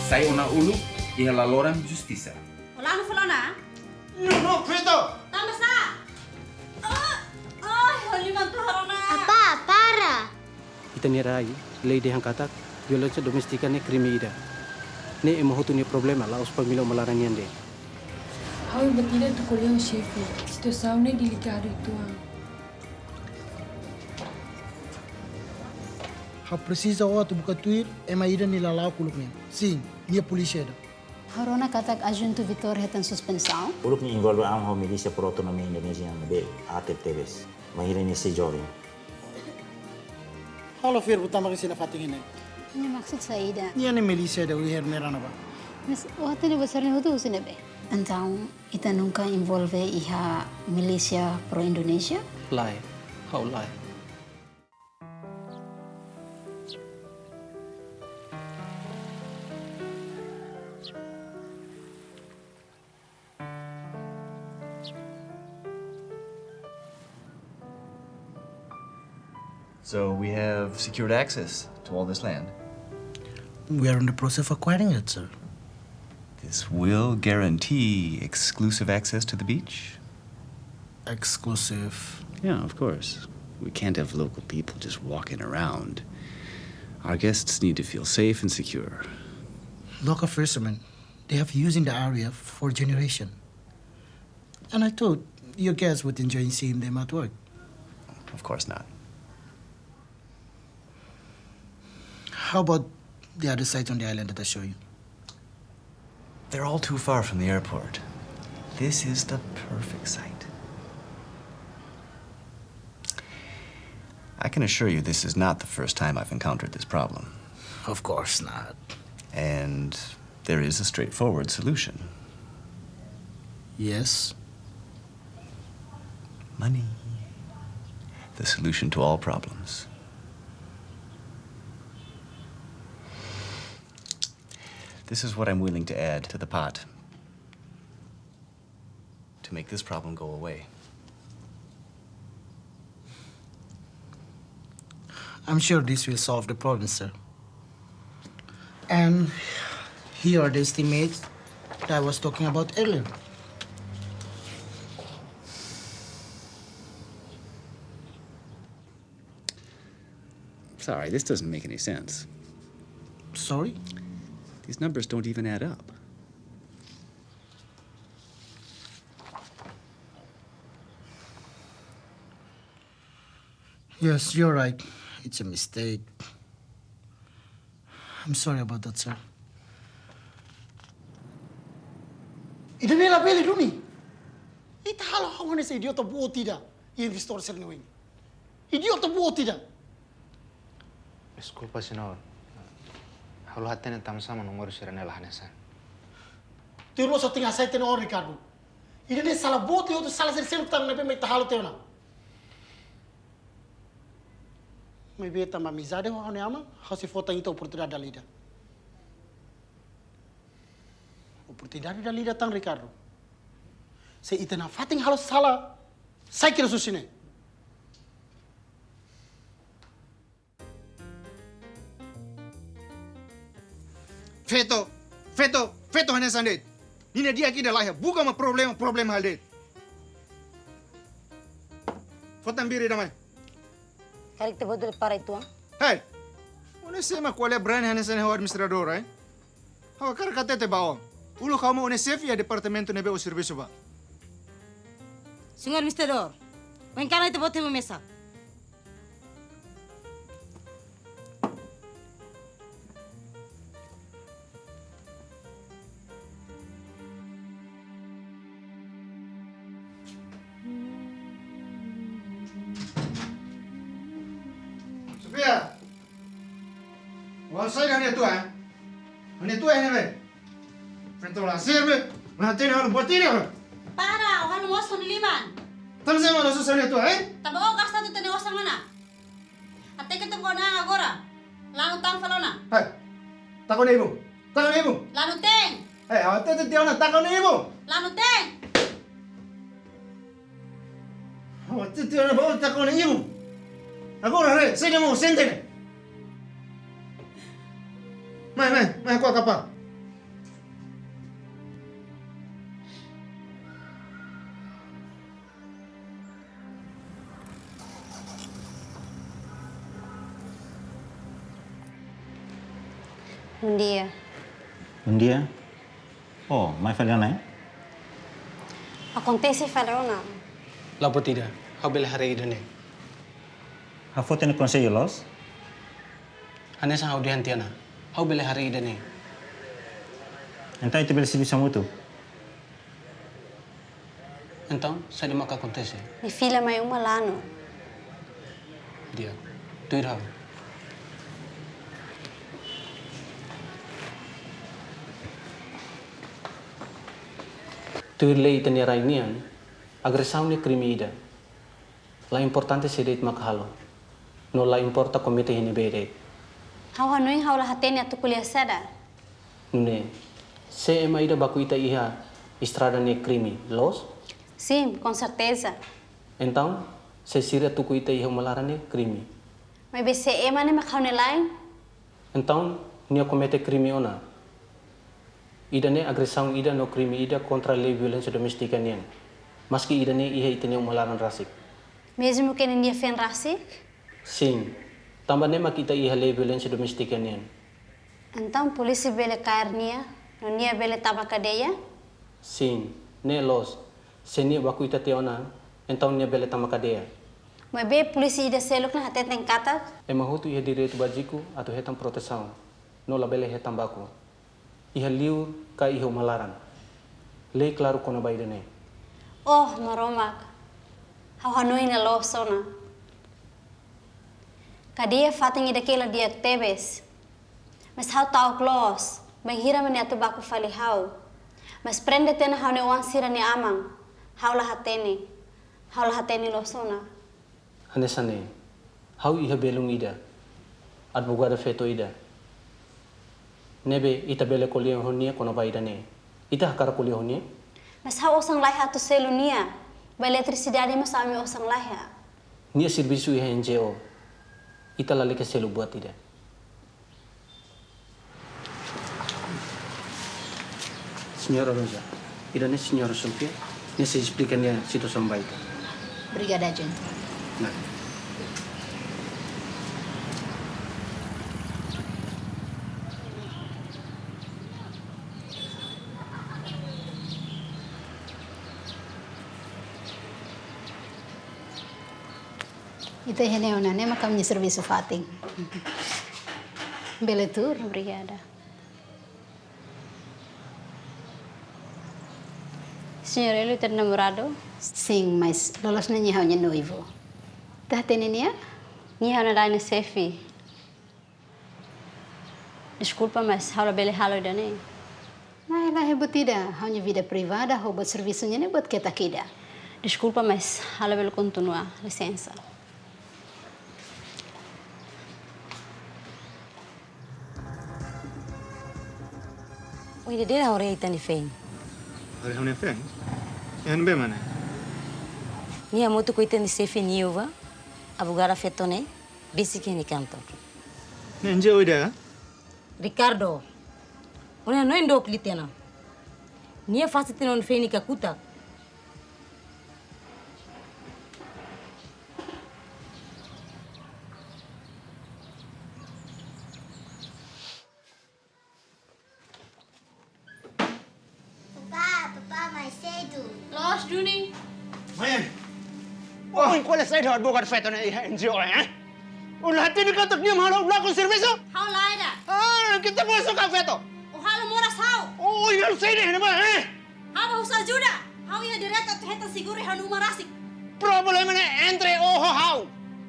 Saya una ulu iha Laloran Justisa. Wala ano falona? No, Fredo! Tama sa! Ay, haliman to harona! Apa, para! Ita ni rai, lady hang katak, violência doméstica ne crime ida. Ne emohutu ni problema lá os pamilhão malaranham de. Ai, batida tu colheu o chefe. Situação nem delicada itu. Ha precisa o tu buka tuir ema ida ni lalau kuluknya. Sim, minha polícia da. Harona katak ajunto Vitor hetan suspensão. Uluk ni envolve ang milícia por autonomia Indonesia be Ep14. Mahira ni si jovem. Halo fir butama kasi na fatingin eh. Ini maksud saída. Ni ani milícia da uher merana ba. Mas o hati ni besar ni hutu usine be. Então, ita nunca envolve iha milícia pro Indonesia? Lai, how lai. So we have secured access to all this land. We are in the process of acquiring it, sir. This will guarantee exclusive access to the beach? Exclusive. Yeah, of course. We can't have local people just walking around. Our guests need to feel safe and secure. Local fishermen, they have used the area for generation. And I thought your guests would enjoy seeing them at work. Of course not. How about the other side on the island that I show you? They're all too far from the airport. This is the perfect site. I can assure you this is not the first time I've encountered this problem. Of course not. And there is a straightforward solution. Yes? Money. The solution to all problems. This is what I'm willing to add to the pot to make this problem go away. I'm sure this will solve the problem, sir. And here are the estimates that I was talking about earlier. Sorry, this doesn't make any sense. Sorry? These numbers don't even add up. Yes, you're right. It's a mistake. I'm sorry about that, sir. Ida nila beli duni. Ita halo hawane sa idiota buo tida. Investor sir niwing. Idiota buo tida. Desculpa, senhor. Halu hatten tam sama nomor siranela hanesan. Tiro sa tinga sa tino Ricardo. Ida ne sala buo tio to sala sel tang na pe mai tahalo teo na. May beta mamizade ho ane ama, hasi foto ito oportunidade da lida. Oportunidade da lida tang Ricardo. Se ita na fating halo sala, sai kira susine. Feto hanya sandet. Nina dia aqui da laia, buka ma problema hal det. Foto ambiri damai. Kalik te bodol para itu ah? Hey, une sema qual é a brand hanya sandet administrador, eh? Hawa cara katete bao. Ulo kamu une chefe departamento nebe o serviço ba. Senhor Mistador, o encana te bote uma mesa. Sofia, sai hanya tu eh? Hanya tu eh nebe. Frente lá serve, mas tem halo botinha. Para, o hanu wasan liman. Tama sama lo susah tu eh? Taba o gasta tu tene wasan mana? Ate que tu kona agora. Lanu tang falona. Hey, takon na ibu. Lanu teng. Hey, awat tu tiaw na takon na ibu. Lanu teng. Awat tu tiaw na bawa takon na ibu. Agora re, saya mau sente. Mai, aku kapal. dia. Dia? Oh, mai faliana, eh? Acontece falona. Lapo tidak, hau bele hari ida ne. Ha foto no conselho los? Hanya sang hau dihantiana, hau bele hari ida ne. Então, itu bela serviço muito. Então, sai de maca acontece. Mi filha mai uma lano. Dia, tuir hau. Tuir lei tenia rainian, agressão ne crime ida. La importante se deit makhalo. No la importa komite hini bede. Hau hanui hau lahatene atu kuliah sada. Ne, se ema ida baku ita iha estrada ne crime, los? Sim, com certeza. Então, se sira tuku ita iha malara ne crime. Mas bese ema ne makhau ne lain? Então, nia comete crime ona. Ida ne agressão ida no crime ida contra a lei violência doméstica nian. Maski ida ne iha itene malaran rasik. Mesmo que nem fen rasik? Sim. Tambah ne makita iha lei violência doméstica nian. Então, polisi bele cair nia, no nia bele taba cadeia? Sim. Ne los. Se nia baku ita te ona, então nia bele tama cadeia. Mas be polisi ida seluk na hatet en kata? E mahutu iha direito bajiku atau hetam proteção. No la bele hetam baku. Iha liur ka iha malaran. Lei claro kono ba ida ne. Oh, maromak. Hau hanui na lo sona. Kadia fating ida kela dia tebes. Mas hau tau klos. Menghira mene atu baku fali hau. Mas prende tena hau ne wan sira ni amang. Hau lahatene. Hau lahatene lo sona. Hanesane. Hau iha belung ida. Advogada feto ida. Nebe ita bele kuliah honia kono ba ida ne. Ita hakara kuliah honia? Mas hau osang lahi atu selu nia. Ba eletricidade mas ami osang lahi. Nia serviço iha NGO. Ita lali ke selu buat ida. Senhora Rosa, ida ne senhora Sofia, ne se explica-ne a situação baita. Obrigada, gente. Nah. Ito hene ona ne makam ni serviço fating. Bele tur, obrigada. Senhor, ele tem namorado? Sim, mas lolos na niya niya noivo. Dati niya? Niya na dai na sefi. Desculpa, mas halo bele halo dane. Nah, lah butida, hanya vida privada, ho buat serviço niya ne buat kita kida. Desculpa, mas halo bele continua, licença. Uy, dia dah orang itu ni feng. Orang ni feng? Yang be mana? Ni amo tu kuita ni sefi niuva, abogada fetone, basic ni canto. Ni anje uida? Ricardo, una no endo klitena. Ni a fasi tenon feng ni kakuta. Los, Juni. Mãe! Oi, qual é a saída do advogado feito na NGO, hein? O lahat ni katok niya mahalo ulah kong serviso? Hau laida. Ah, kita mo sa kafeto. O halo moras hau. Oh, yang saya ni nama, eh? Hau usa ajuda. Hau ia direto tu heta siguro hanu marasik. Problema na entre oho hau.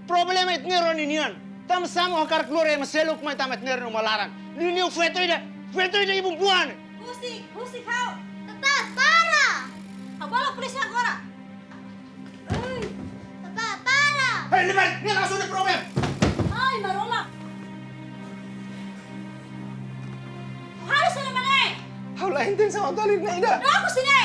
Problema it nero ni niyan. Tam samo hakar klore maseluk may tamat nero no malaran. Ninyo feto ida ibong buwan. Husik hau. Tata, para. Abala polisi agora. Ai. Tata, para. Hey, liman, niya langsung na problem. Ai, maroma. Halo sana mane. Hau lain din sa autolit na ida. Aku sini.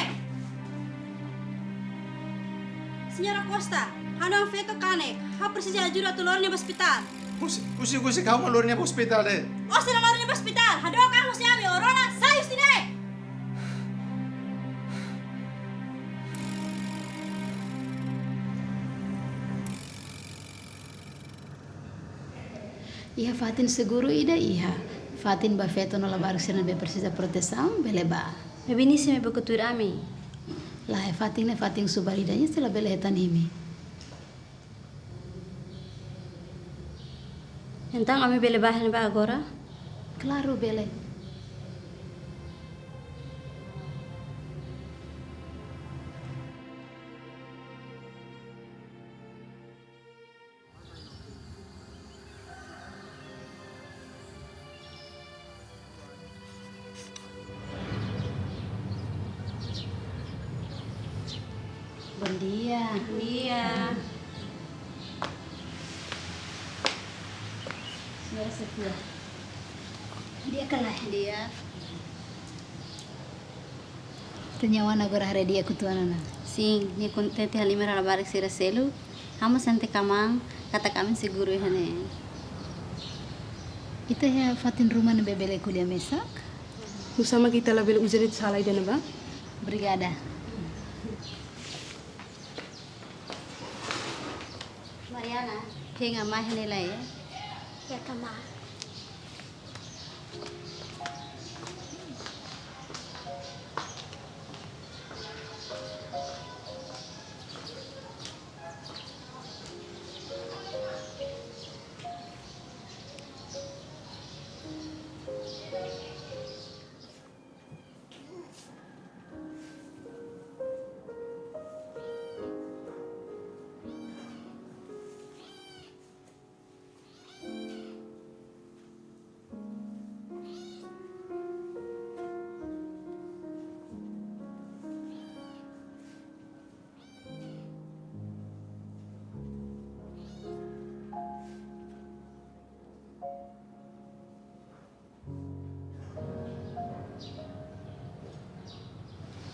Senhora Costa, hano ang feto kane. Ha precisa ajuda tu lor ni hospital. Kusi kau malur niya hospital eh. O sila lor ni hospital. Hado ka mo siya mi orona sayo sini. Iha fatin seguro ida iha. Fatin ba feto no labar sina be precisa proteção, bele ba. Mebini se me bekutur ami. Lá é Fatin né Fatin subaridanya se la bele etanimi. Então ami bele bahan ba agora? Claro, bele. Bom dia. Bom dia. Senhora Sofia. Dia kalah dia. Tenyawan agora hari dia kutuana na. Sim, ni contente halimera la barik sira selu. Kamu sente kamang kata kami seguro hane. Ita ya Fatin rumah na bebele kuliah mesak. Usama kita label ujarit salay dan ba? Brigada. Mariana, hinga mahene la ya. Ya kama.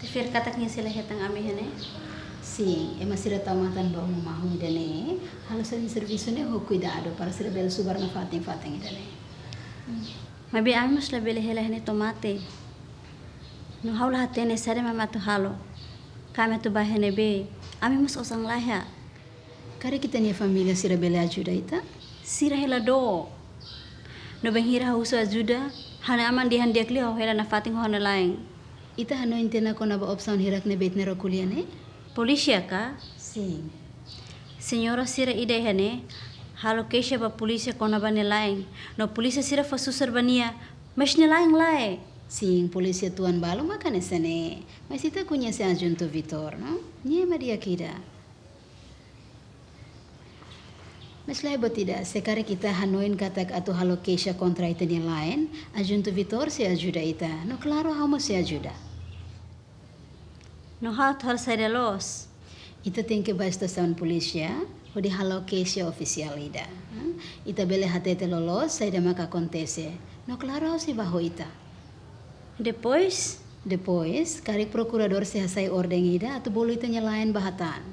Tifir kataknya sila hetang ami hane. Sim, é masih ada tamatan ba uma mahu idane. Halos sa serviço ne ho cuidado para ser bel subar na Fatin Fatin idane. Mabi ami mas la bele hela hane tomate. No haula hatene sare mama tu halo. Kami tu bahane be. Ami mas osang laha. Kare kita ne família sira bele ajuda ita? Sira hela do. No benghira hausu ajuda. Hana aman dihan dia kli ho hela na Fatin ho na lain. Ita hano intena ko na ba opção hirak ne bet ne ro kuliah ne? Polícia ka? Sim. Senhora sira ide hane. Halo keisha ba polícia kona ba ne lain. No polícia sira fa susar bania. Mas ne lain lai. Sim, polícia tuan balo makane sene. Mas ita conhece a junto Vitor, não? Nie Maria kira. Mas lá tidak, sekarang kita hanoin katak atau halo keisha kontra ita ni lain, a junto Vitor se ajuda ita. No claro hamo se ajuda. No hal thar sair los. Ita tem que ba estação polícia, o de halo keisha oficial ida. Ita bele hatete lolos, sair maka acontece. No claro se bajo ita. Depois, karik procurador se hasai ordem ida atau bolu ita lain bahatan.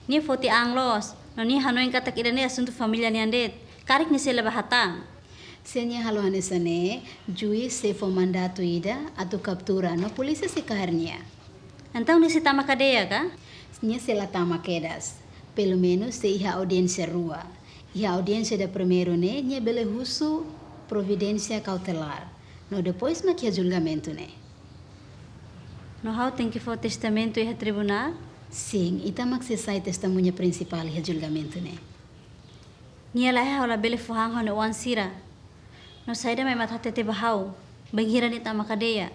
Ni foti anglos, no ni hanoin katak ida ne asunto familia ni andet. Karik ni sela bahatan. Senya halo hanesane, juiz se for mandato ida atau captura no polícia se carnia. Então ni se tama cadeia ka? Nya se la tama quedas. Pelo menos se iha audiência rua. Iha audiência da primeiro ne, nya bele husu providência cautelar. No depois makia julgamento ne. No hau tem que for testamento e tribunal? Sim, ita maksisai testemunha principal e julgamento ne. Nia lah hau la bele fuhang hanu wan sira. No saida mai matatete bahau. Benghira ni tama cadeia.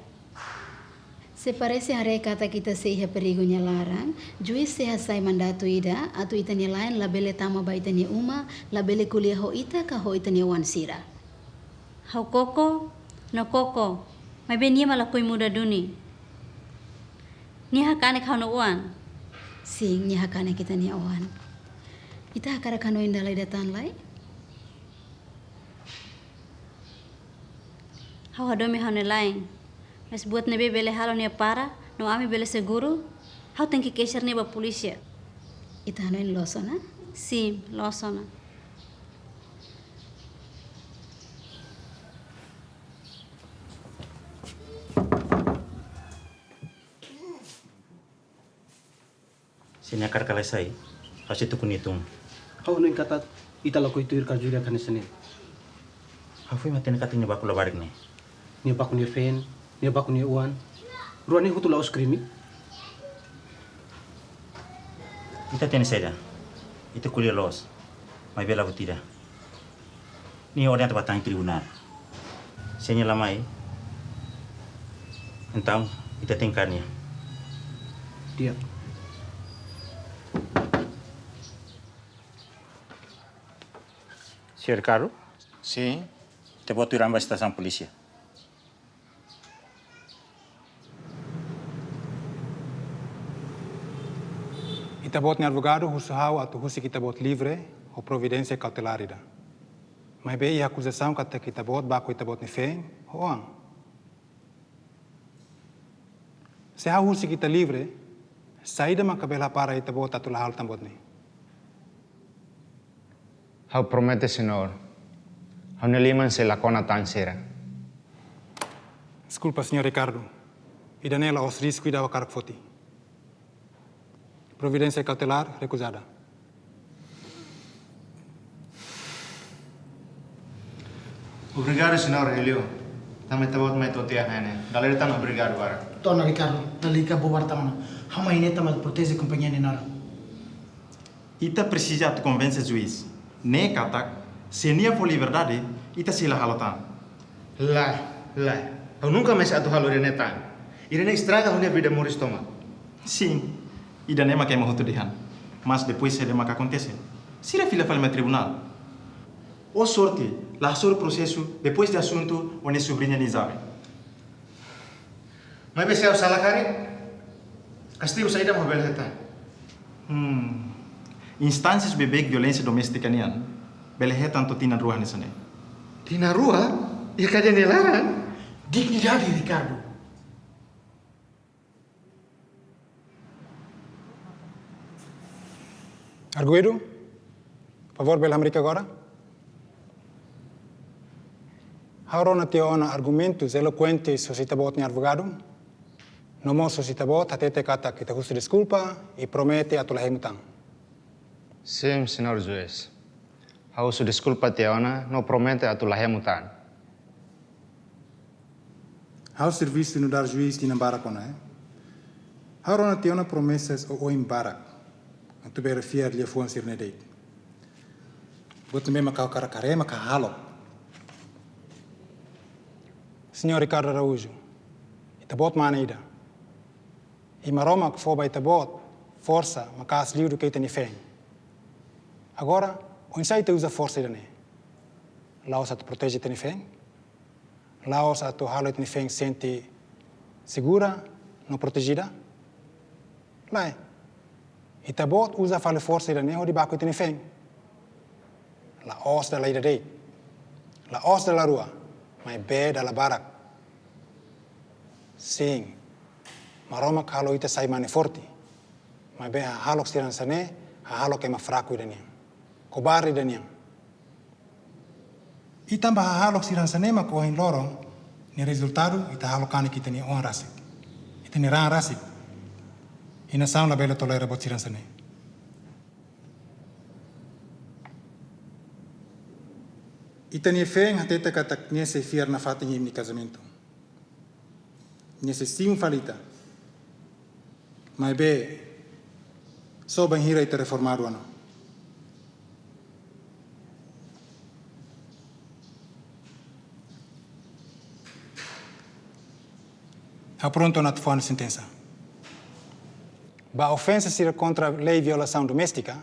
Se parece a recata kita se iha perigo nya larang, juiz se hasai mandato ida atau ita nya lain la bele tama ba ita nya uma, la bele kuliah ho ita ka ho ita nya wan sira. Hau koko, no koko. Mai ben nia malakoi muda duni. Nia hakane kau no wan. Sim, nya hakane kita nya wan. Ita hakara kano indalai datan lai? Hau hadome hau ne lain. Mas buat nebe bele halo nia para, no ami bele seguro. Hau tem que queixar neba polícia. Ita hanoin losona? Sim, losona. Sini akar kalesai, kasi tu kunitung. Kau neng kata ita lako itu irka juri akan seni. Hafui matene kating baku la barik ne. Nia baku nia fen, nia baku nia uan. Ruan ni hutu laos krimi. Ita tene seda. Ita kuliah los. Mai bela butida. Ni orang yang batang tribunal. Senyala mai. Então, ita tengkarnya. Dia. Senhor Caro, Sim. te boto ir à estação polícia. Ita bot ni advogado husu hau atu husi kita bot livre ou providência cautelar ida. Mas bem a acusação kata kita bot baku ita bot ni feng hoang. Se hau husi kita livre, saída makabela para ita bot atu lahal tambot ni. Hau promete, senhor. Hau neliman se lacona tan sera. Desculpa, senhor Ricardo. Ida nela os risco ida wakar foti. Providência cautelar recusada. Obrigado, senhor Helio. Também tabot mai totia hane. Galera tam obrigado bara. Tona Ricardo, dalika bubar tamana. Hama ini tamat protege companhia ni nara. Ita precisa te convencer juiz. Ne katak, se nia for liberdade, ita sila halatan. Lá. Eu nunca mais atu halo Irene tan. Irene estraga a vida moris toma. Sim, ida nema queima roto de han. Mas depois se lema que acontece. Sira fila fala no tribunal. O sorte, lá sobre o processo, depois de assunto, onde sobrinha Nizabe. Mas bem se eu sala cari, castigo saída mau bela tan. Instâncias bebê violência doméstica nian. Belehe tanto tina rua nessa ne. Tina rua? E cadê Laloran? Dignidade, Ricardo. Arguido, favor bela América agora. Haurona tiona argumentos eloquentes so sita bot ni advogado. No mo so sita bot atete kata kita husu desculpa e promete atulahi mutang. Sim, senhor juiz. Hau su desculpa tiona, no promete atulahi mutang. Hau serviço no dar juiz de Nambarakona, eh? Haurona tiona promessas o embarak. Tu bere fier lhe fuan sir nedeit. Bot me makau karakare makahalo. Senhor Ricardo Araújo, itabot mana ida. E maroma que for ba itabot, força makas liu do que ita ni feng. Agora, o insaita usa força ida ne. Laos atu protege ita ni feng. Laos atu halo ita ni feng sente segura, no protegida. Lai. Itabot usa fale força ida ne ho di baku ita ni feng. La os da la ida dei. La os da la rua. Mai be dalla barak. Sim. Maroma kalau ita sai mane forti. Mai be halok stiran sane, halok ema fraco ida niang. Kobari ida niang. Ita ba halok stiran sane ma ko hin lorong, ni resultado ita halokane kita ni on rasik. Ita ni ran rasik. Ina saun la bela tolera bot stiran sane. Ita ni feng hateta katak nie se fiar na fatin ni casamento. Nie se sim falita. Mai be so ban hira ita reformado ano. Ha pronto na tufana sentença. Ba ofensa sira contra lei violação doméstica.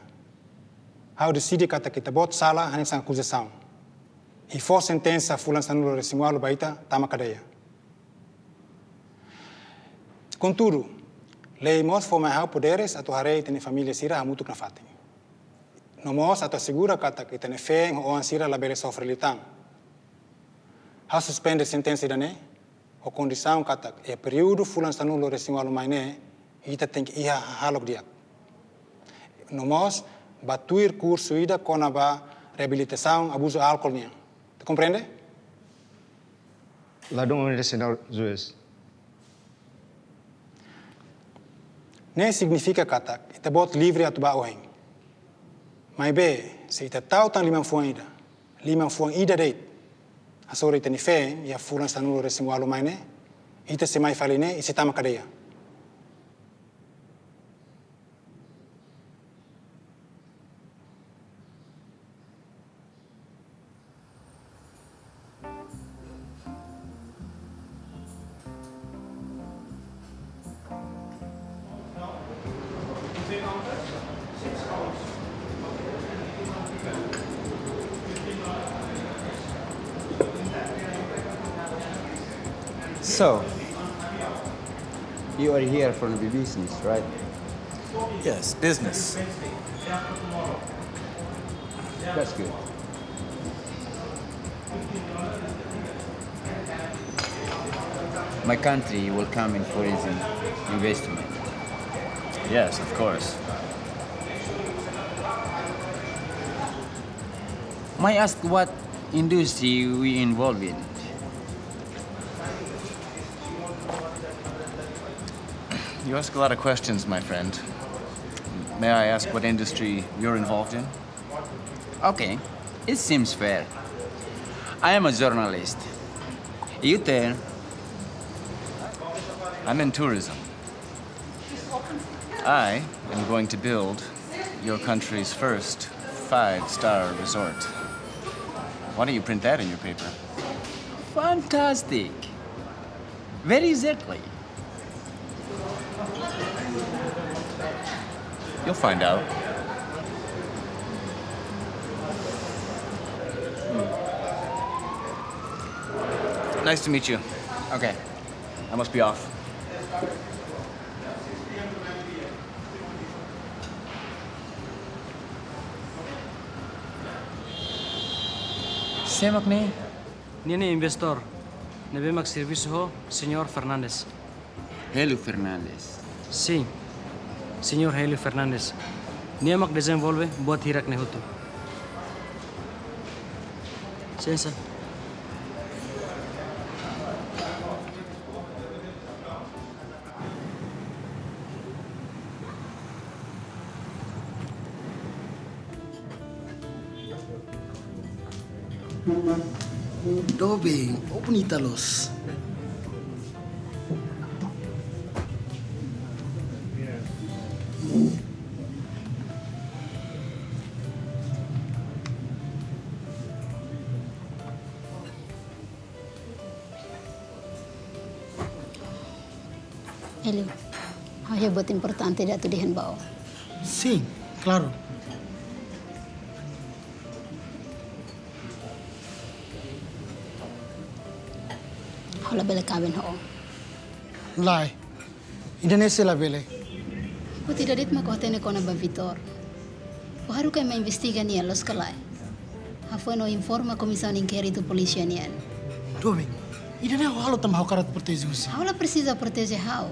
Ha decide katak kita bot sala hanin sang acusação. E for sentença fulan sanulo resingualo baita tama cadeia. Contudo, lei mos for mai poderes atu harei tene família sira hamutuk na fatin. No mos atu segura kata que tene feng o ansira la bele sofre litang. Ha suspende sentença dane o condição kata e período fulan sanulo resingualo mai ne ita tem que ia halok dia. No mos batuir curso ida kona ba reabilitação abuso álcool nia. Compreende? La dom senhor juiz. Nem significa kata ita bot livre atu ba oheng. Mas be, se ita tau tan limang fuang ida deit. Hasori itani fe, ia fulan sanulu resimu alu maine, ita se mai faline, isi tama kadeia. So, you are here for the business, right? Yes, business. That's good. My country will come in tourism investment. Yes, of course. May I ask what industry we involved in? You ask a lot of questions, my friend. May I ask what industry you're involved in? Okay, it seems fair. I am a journalist. You tell. I'm in tourism. I am going to build your country's first 5-star resort. Why don't you print that in your paper? Fantastic. Very exactly. You'll find out. Nice to meet you. Okay. I must be off. Semak ni. Ni investor. Nebe mag serviço ho, Senhor Fernandes. Hello, Fernandes. Sim. Senhor Helio Fernandes. Nia mag desenvolve buat hirak ne hutu. Sensa. Dobing, opunita los. Helio, hanya buat importante datu di handbao. Sim, claro. Hola bele kabin ho. Lai, Indonesia la bele. O tidak dit makotene kona ba Vitor. O haru kay ma-investiga niya los kalay. Hafo no informa komisyon inquérito polícia niyan. Dobing, ida na halo tam haukarat proteger você. Hawla precisa proteger how.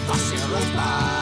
Face roba.